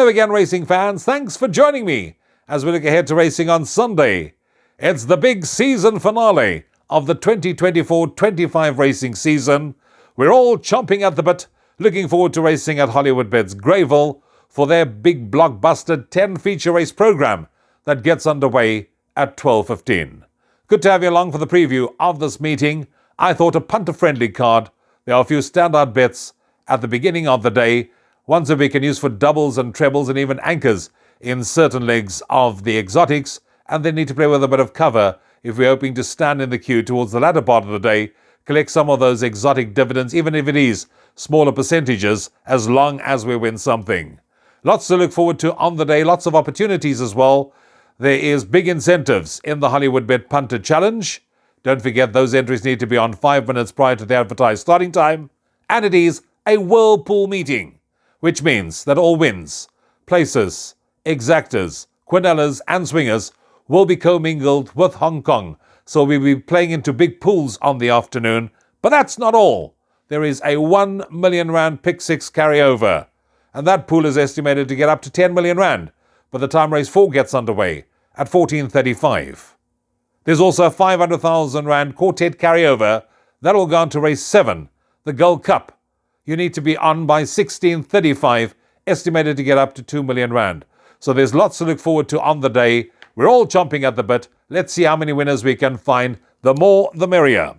Hello again, racing fans. Thanks for joining me as we look ahead to racing on Sunday. It's the big season finale of the 2024-25 racing season. We're all chomping at the bit, looking forward to racing at Hollywoodbets Greyville for their big blockbuster 10-feature race program that gets underway at 12:15. Good to have you along for the preview of this meeting. I thought a punter-friendly card. There are a few standout bets at the beginning of the day, ones that we can use for doubles and trebles and even anchors in certain legs of the exotics, and they need to play with a bit of cover if we're hoping to stand in the queue towards the latter part of the day, collect some of those exotic dividends, even if it is smaller percentages, as long as we win something. Lots to look forward to on the day, lots of opportunities as well. There is big incentives in the Hollywoodbet Punter Challenge. Don't forget those entries need to be on 5 minutes prior to the advertised starting time. And it is a whirlpool meeting, which means that all wins, places, exactors, quinellas and swingers will be commingled with Hong Kong. So we'll be playing into big pools on the afternoon. But that's not all. There is a R1 million pick six carryover. And that pool is estimated to get up to 10 million rand by the time race 4 gets underway at 14:35. There's also a 500,000 rand quartet carryover that will go on to race 7, the Gold Cup. You need to be on by 16:35, estimated to get up to 2 million rand. So there's lots to look forward to on the day. We're all chomping at the bit. Let's see how many winners we can find. The more, the merrier.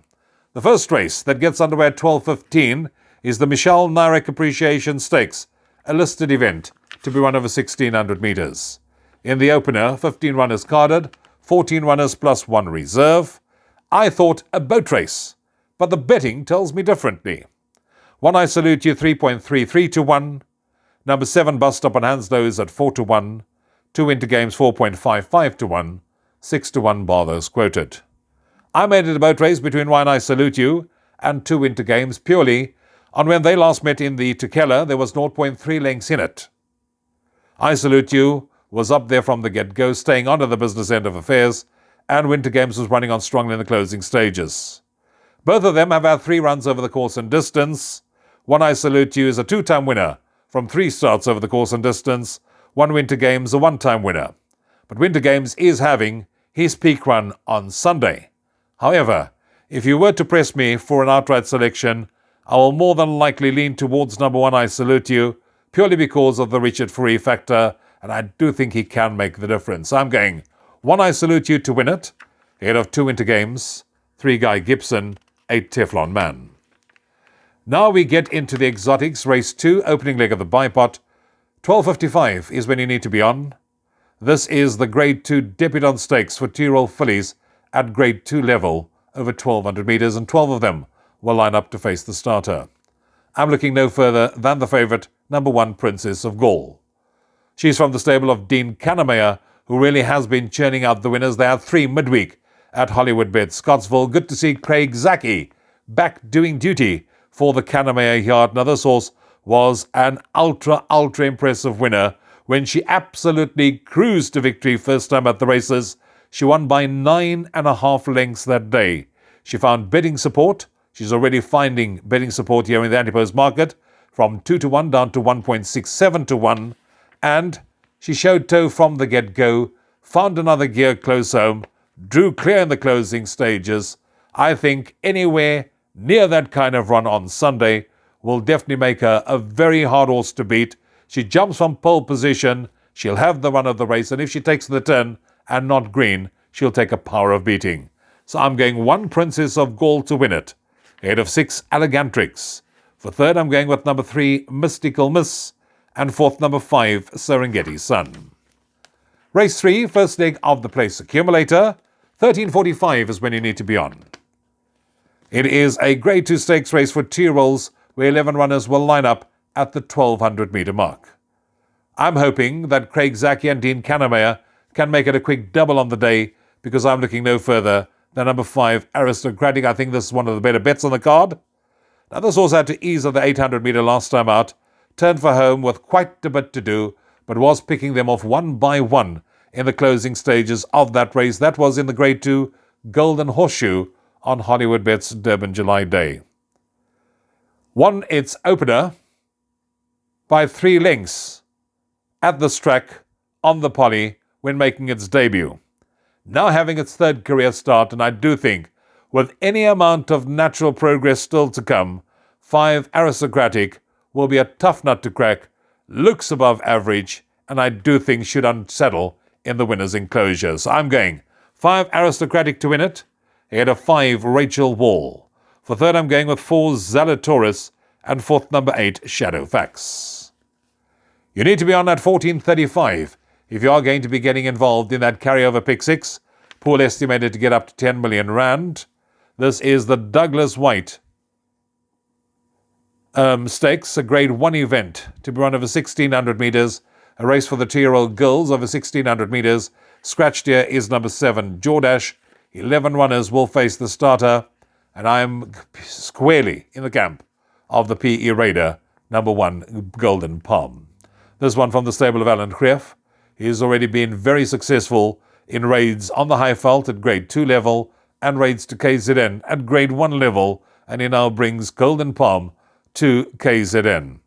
The first race that gets underway at 12:15 is the Michelle Nyrek Appreciation Stakes, a listed event to be run over 1,600 metres. In the opener, 15 runners carded, 14 runners plus 1 reserve. I thought a boat race, but the betting tells me differently. One I Salute You 3.33 to 1. Number 7 Bust Up on Hanslow at 4 to 1. 2 Winter Games 4.55 to 1. 6 to 1 bar those quoted. I made it a boat race between One I Salute You and 2 Winter Games purely on when they last met in the Tukela. There was 0.3 lengths in it. I Salute You was up there from the get-go, staying on to the business end of affairs, and Winter Games was running on strongly in the closing stages. Both of them have had 3 runs over the course and distance. One I Salute You is a 2-time winner from 3 starts over the course and distance. One Winter Games a 1-time winner. But Winter Games is having his peak run on Sunday. However, if you were to press me for an outright selection, I will more than likely lean towards number 1 I Salute You, purely because of the Richard Fourie factor, and I do think he can make the difference. I'm going 1 I Salute You to win it, ahead of 2 Winter Games, 3 Guy Gibson, 8 Teflon Man. Now we get into the exotics, race 2, opening leg of the bipot. 12:55 is when you need to be on. This is the Grade 2 Debutante Stakes for 2-year-old fillies at Grade 2 level, over 1,200 metres, and 12 of them will line up to face the starter. I'm looking no further than the favourite, number 1 Princess of Gaul. She's from the stable of Dean Kannemeyer, who really has been churning out the winners. They had 3 midweek at Hollywoodbets Scottsville. Good to see Craig Zaki back doing duty for the Kannemeyer yard. Now this horse was an ultra impressive winner when she absolutely cruised to victory first time at the races. She won by 9.5 lengths that day. She found betting support. She's already finding betting support here in the anti-post market from 2 to 1 down to 1.67 to 1. And she showed toe from the get-go, found another gear close home, drew clear in the closing stages. I think anywhere near that kind of run on Sunday will definitely make her a very hard horse to beat. She jumps from pole position, she'll have the run of the race, and if she takes the turn and not green, she'll take a power of beating. So I'm going 1 Princess of Gaul to win it, ahead of 6 Allegantrix. For third, I'm going with number 3 Mystical Miss, and fourth, number 5 Serengeti Sun. Race 3, first leg of the place accumulator. 13:45 is when you need to be on. It is a Grade 2 stakes race for 2-year-olds where 11 runners will line up at the 1,200 metre mark. I'm hoping that Craig Zaki and Dean Kannemeyer can make it a quick double on the day, because I'm looking no further than number 5 Aristocratic. I think this is one of the better bets on the card. Now this horse had to ease of the 800 metre last time out, turned for home with quite a bit to do, but was picking them off one by one in the closing stages of that race. That was in the Grade 2 Golden Horseshoe on Hollywoodbets Durban July Day. Won its opener by 3 lengths at this track on the Poly when making its debut. Now having its third career start, and I do think with any amount of natural progress still to come, 5 Aristocratic will be a tough nut to crack, looks above average, and I do think should unsettle in the winner's enclosure. So I'm going 5 Aristocratic to win it, ahead of 5 Rachel Wall. For third, I'm going with 4 Zalatoris, and fourth, number 8 Shadowfax. You need to be on that 1435 if you are going to be getting involved in that carryover pick 6, pool estimated to get up to 10 million rand. This is the Douglas White Stakes, a grade 1 event to be run over 1600 metres, a race for the 2-year-old girls over 1600 metres. Scratched here is number 7 Jordash. 11 runners will face the starter, and I'm squarely in the camp of the PE Raider, number 1 Golden Palm. This one from the stable of Alan Greef. He's already been very successful in raids on the high veld at grade 2 level and raids to KZN at grade 1 level, and he now brings Golden Palm to KZN.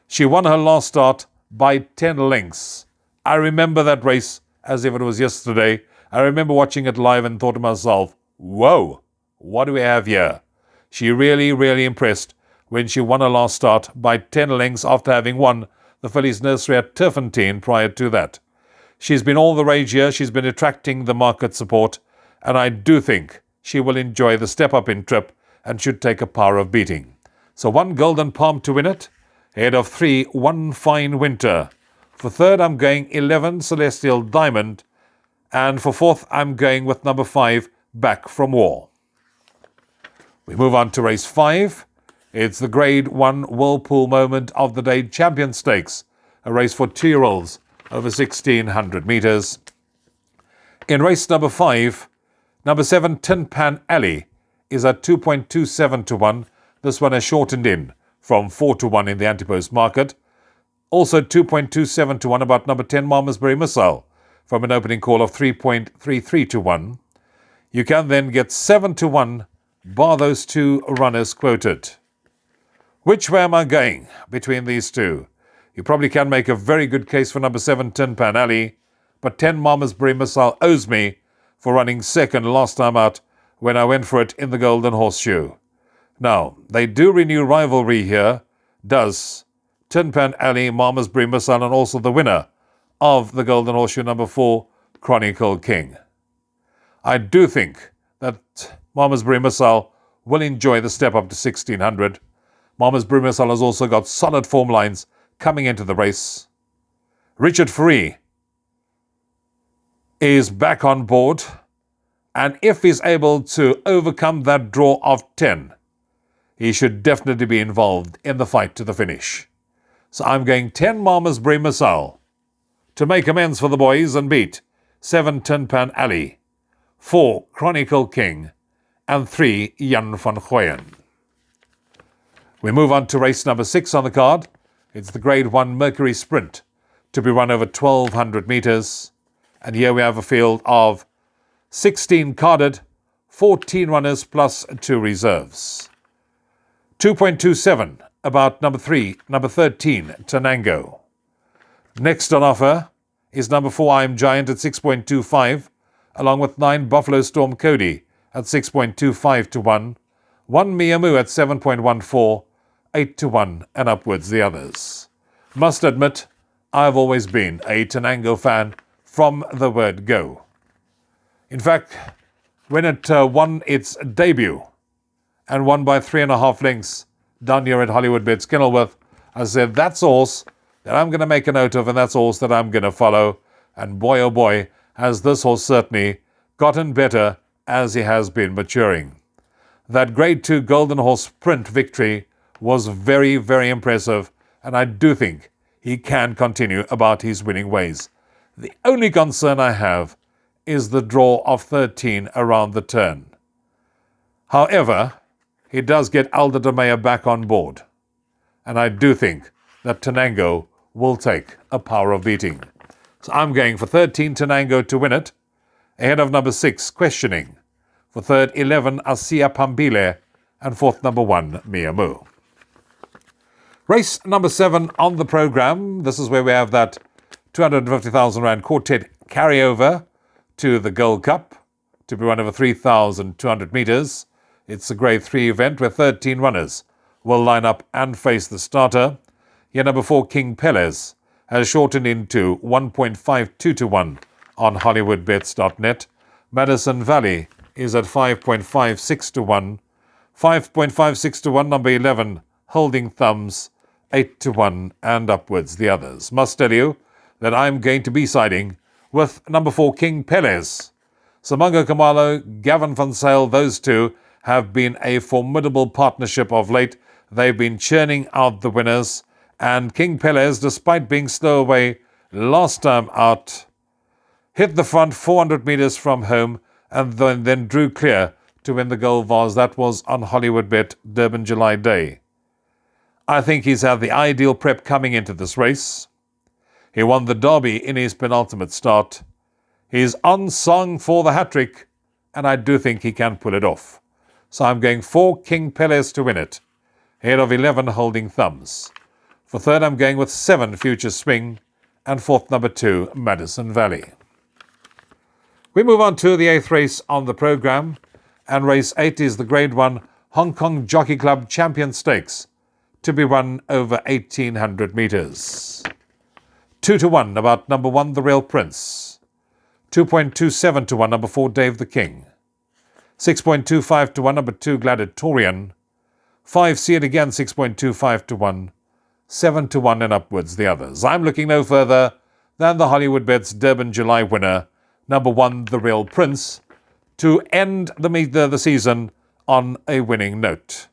She won her last start by 10 lengths. I remember that race as if it was yesterday. I remember watching it live and thought to myself, whoa, what do we have here? She really, really impressed when she won her last start by 10 lengths after having won the Fillies Nursery at Turfentine prior to that. She's been all the rage here. She's been attracting the market support, and I do think she will enjoy the step up in trip and should take a power of beating. So 1 Golden Palm to win it, ahead of 3 One Fine Winter. For third, I'm going 11 Celestial Diamond, and for fourth, I'm going with number 5 Back from War. We move on to race 5. It's the grade 1 Whirlpool Moment of the Day Champion Stakes, a race for 2-year-olds over 1600 metres. In race number 5, number 7 Tin Pan Alley is at 2.27 to 1. This one has shortened in from 4 to 1 in the anti-post market. Also 2.27 to 1 about number 10 Malmesbury Missile from an opening call of 3.33 to 1. You can then get 7 to 1 bar those 2 runners quoted. Which way am I going between these two? You probably can make a very good case for number 7 Tin Pan Alley, but 10 Malmesbury Missile owes me for running second last time out when I went for it in the Golden Horseshoe. Now, they do renew rivalry here, does Tin Pan Alley, Malmesbury Missile, and also the winner of the Golden Horseshoe, number 4, Chronicle King. I do think that Malmesbury Missile will enjoy the step up to 1600. Malmesbury Missile has also got solid form lines coming into the race. Richard Free is back on board, and if he's able to overcome that draw of 10, he should definitely be involved in the fight to the finish. So I'm going 10 Malmesbury Missile to make amends for the boys and beat 7 Tin Pan Alley, 4 Chronicle King, and 3 Jan van Gooyen. We move on to race number 6 on the card. It's the Grade 1 Mercury Sprint to be run over 1200 metres. And here we have a field of 16 carded, 14 runners plus 2 reserves. 2.27 about number 3, number 13, Tanango. Next on offer is number 4, I Am Giant at 6.25, along with 9 Buffalo Storm Cody at 6.25 to 1, 1 Miamu at 7.14, 8 to 1 and upwards the others. Must admit, I've always been a Tanango fan from the word go. In fact, when it won its debut and won by 3.5 lengths down here at Hollywoodbets Greyville, I said, that's a horse that I'm going to make a note of, and that's a horse that I'm going to follow. And boy, oh boy, has this horse certainly gotten better as he has been maturing. That Grade 2 Golden Horse Sprint victory was very, very impressive, and I do think he can continue about his winning ways. The only concern I have is the draw of 13 around the turn. However, he does get Alda de Meyer back on board, and I do think that Tanango will take a power of beating. So I'm going for 13 Tanango to win it, ahead of number 6, Questioning. For third, 11, Asia Pambile, and fourth, number 1, Miamu. Race number 7 on the program. This is where we have that 250,000 Rand Quartet carryover to the Gold Cup to be run over 3,200 metres. It's a Grade 3 event where 13 runners will line up and face the starter. Here, number 4, King Pelez, has shortened into 1.52 to 1 on Hollywoodbets.net. Madison Valley is at 5.56 to 1. 5.56 to 1, number 11, Holding Thumbs, 8 to 1, and upwards the others. Must tell you that I'm going to be siding with number 4, King Pelez. Simango Khumalo, Gavin van Sale, those two have been a formidable partnership of late. They've been churning out the winners. And King Pelez, despite being slow away last time out, hit the front 400 metres from home and then drew clear to win the Gold Vase. That was on Hollywoodbet Durban July Day. I think he's had the ideal prep coming into this race. He won the Derby in his penultimate start. He's unsung for the hat-trick, and I do think he can pull it off. So I'm going for King Pelez to win it, ahead of 11 Holding Thumbs. For third, I'm going with 7 Future Swing, and fourth, number 2, Madison Valley. We move on to the 8th race on the programme, and race 8 is the Grade 1 Hong Kong Jockey Club Champion Stakes, to be run over 1,800 metres. 2 to 1, about number 1, The Real Prince. 2.27 to 1, number 4, Dave the King. 6.25 to 1, number 2, Gladiatorian. 5, See It Again, 6.25 to 1. 7 to 1 and upwards the others. I'm looking no further than the Hollywoodbets Durban July winner, number 1, The Real Prince, to end the season on a winning note.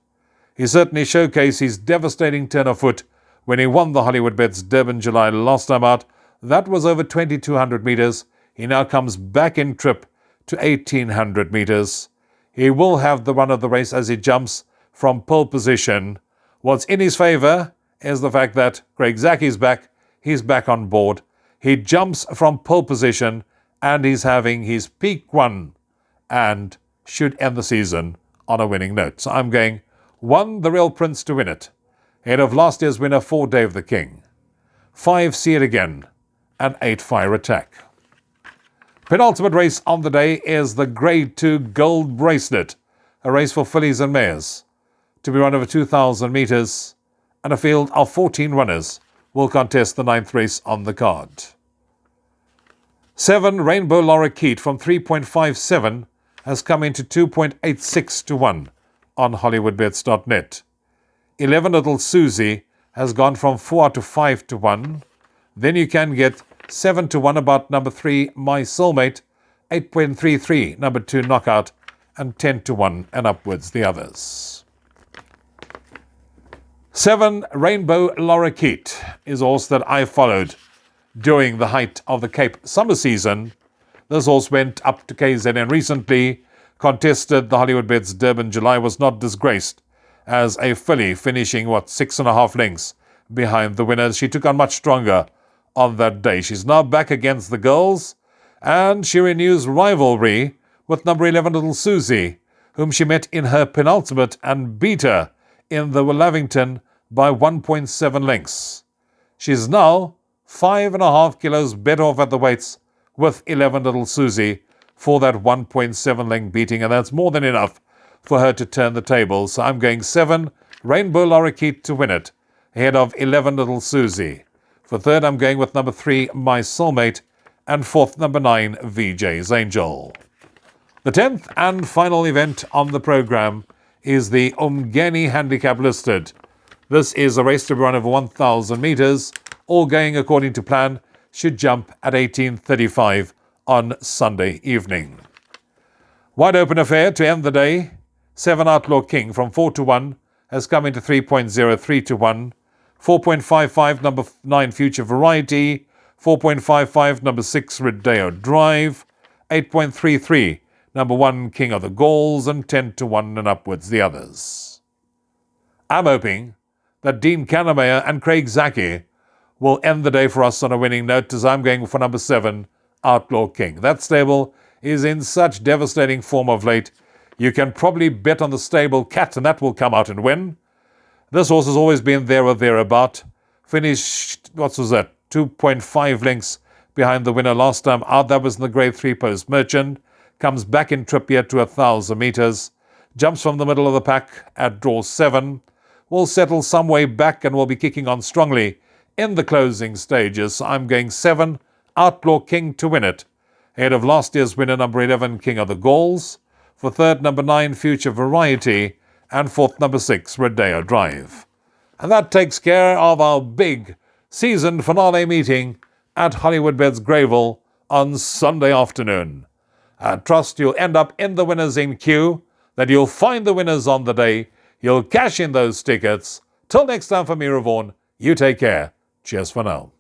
He certainly showcased his devastating turn of foot when he won the Hollywoodbets Durban July last time out. That was over 2,200 metres. He now comes back in trip to 1,800 metres. He will have the run of the race as he jumps from pole position. What's in his favour is the fact that Craig Zaki's back. He's back on board. He jumps from pole position and he's having his peak run and should end the season on a winning note. So I'm going 1, The Real Prince to win it, ahead of last year's winner 4, Dave the King. 5, See It Again, and 8, Fire Attack. Penultimate race on the day is the Grade 2 Gold Bracelet, a race for fillies and mares, to be run over 2,000 metres, and a field of 14 runners will contest the 9th race on the card. 7, Rainbow Lorikeet from 3.57 has come into 2.86 to 1 on Hollywoodbets.net. 11, Little Susie has gone from 4 to 5 to 1. Then you can get 7 to 1 about number 3, My Soulmate, 8.33, number 2, Knockout, and 10 to 1 and upwards the others. 7, Rainbow Lorikeet is a horse that I followed during the height of the Cape summer season. This horse went up to KZN recently, contested the Hollywoodbets Durban July, was not disgraced as a filly, finishing, 6.5 lengths behind the winners. She took on much stronger on that day. She's now back against the girls, and she renews rivalry with number 11, Little Susie, whom she met in her penultimate and beat her in the Lavington by 1.7 lengths. She's now 5.5 kilos better off at the weights with 11, Little Susie, for that 1.7 length beating, and that's more than enough for her to turn the table. So I'm going 7, Rainbow Lorikeet to win it, ahead of 11, Little Susie. For third, I'm going with number 3, My Soulmate, and fourth, number 9, VJ's Angel. The 10th and final event on the programme is the Umgeni Handicap Listed. This is a race to be run over 1,000 metres, all going according to plan, should jump at 18:35 on Sunday evening. Wide open affair to end the day. 7, Outlaw King from 4 to 1 has come into 3.03 to 1. 4.55, number 9, Future Variety. 4.55, number 6, Rodeo Drive. 8.33, number 1, King of the Gauls, and 10 to 1 and upwards the others. I'm hoping that Dean Kannemeyer and Craig Zaki will end the day for us on a winning note, as I'm going for number 7, Outlaw King. That stable is in such devastating form of late. You can probably bet on the stable Cat, and that will come out and win. This horse has always been there or thereabout. Finished, 2.5 lengths behind the winner last time out. That was in the Grade 3 Post Merchant. Comes back in trip here to 1,000 metres. Jumps from the middle of the pack at draw 7. Will settle some way back and will be kicking on strongly in the closing stages. So I'm going 7, Outlaw King to win it, ahead of last year's winner number 11, King of the Gauls. For third, number 9, Future Variety, and fourth, number 6, Rodeo Drive. And that takes care of our big season finale meeting at Hollywoodbets Greyville on Sunday afternoon. I trust you'll end up in the winners in queue, that you'll find the winners on the day, you'll cash in those tickets. Till next time, from me, Rouvaun, you take care. Cheers for now.